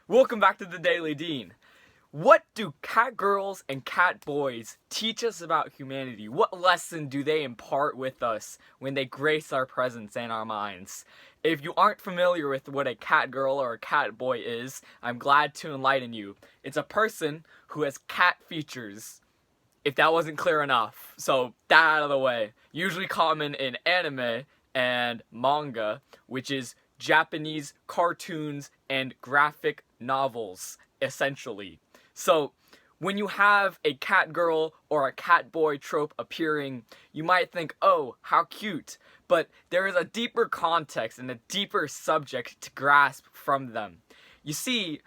Welcome back to the Daily Dean. What do catgirls and catboys teach us about humanity? What lesson do they impart with us when they grace our presence and our minds? If you aren't familiar with what a catgirl or a catboy is, I'm glad to enlighten you. It's a person who has cat features, if that wasn't clear enough. So, that out of the way. Usually common in anime and manga, which is Japanese cartoons and graphic novels, essentially. So, when you have a catgirl or a catboy trope appearing, you might think, oh, how cute. But there is a deeper context and a deeper subject to grasp from them. You see,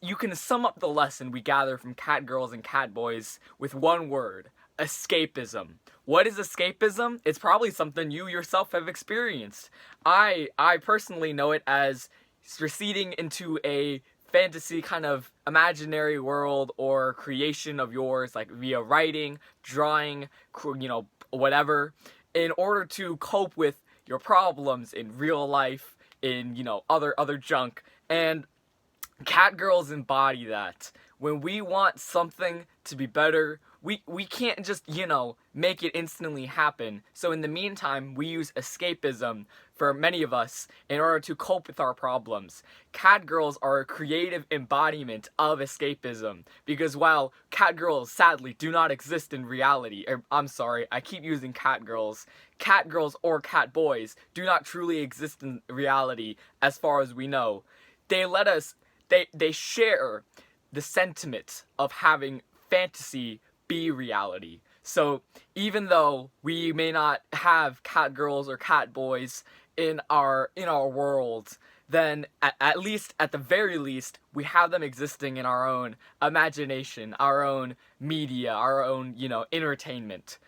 you can sum up the lesson we gather from catgirls and catboys with one word: escapism. What is escapism? It's probably something you yourself have experienced. I personally know it as receding into a fantasy kind of imaginary world or creation of yours, like via writing, drawing, whatever, in order to cope with your problems in real life, in, other junk. And catgirls embody that. When we want something to be better, we can't just, make it instantly happen. So in the meantime, we use escapism for many of us in order to cope with our problems. Catgirls are a creative embodiment of escapism, because while catgirls sadly do not exist in reality, I'm sorry, I keep using catgirls or catboys do not truly exist in reality as far as we know. They share the sentiment of having fantasy be reality. So even though we may not have catgirls or catboys in our world, then at least, at the very least, we have them existing in our own imagination, our own media, our own, entertainment.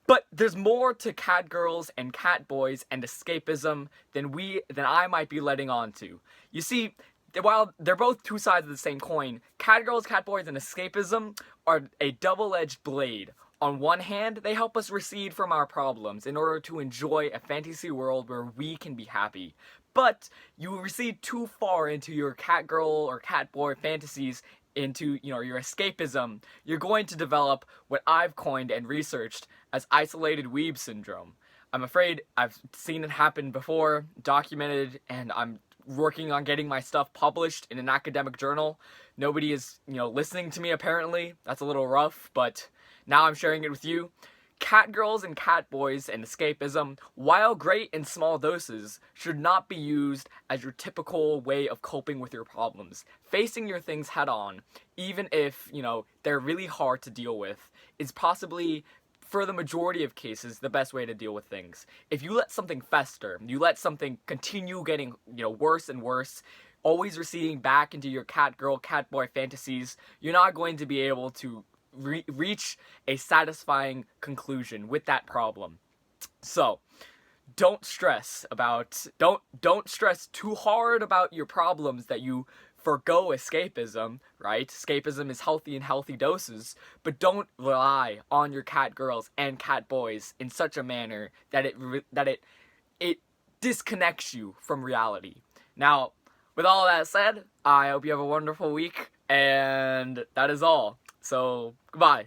But there's more to catgirls and catboys and escapism than I might be letting on to. You see, while they're both two sides of the same coin, catgirls, catboys, and escapism are a double-edged blade. On one hand, they help us recede from our problems in order to enjoy a fantasy world where we can be happy. But you recede too far into your catgirl or catboy fantasies, into your escapism, you're going to develop what I've coined and researched as isolated weeb syndrome. I'm afraid I've seen it happen before, documented, and I'm working on getting my stuff published in an academic journal. Nobody is, listening to me apparently. That's a little rough, but now I'm sharing it with you. Catgirls and catboys and escapism, while great in small doses, should not be used as your typical way of coping with your problems. Facing your things head on, even if, they're really hard to deal with, is possibly, for the majority of cases, the best way to deal with things. If you let something fester, you let something continue getting, worse and worse, always receding back into your catgirl, catboy fantasies, you're not going to be able to reach a satisfying conclusion with that problem. So, don't stress too hard about your problems that you forgo escapism, right? Escapism is healthy in healthy doses, but don't rely on your catgirls and catboys in such a manner that it disconnects you from reality. Now, with all that said, I hope you have a wonderful week, and that is all. So, goodbye.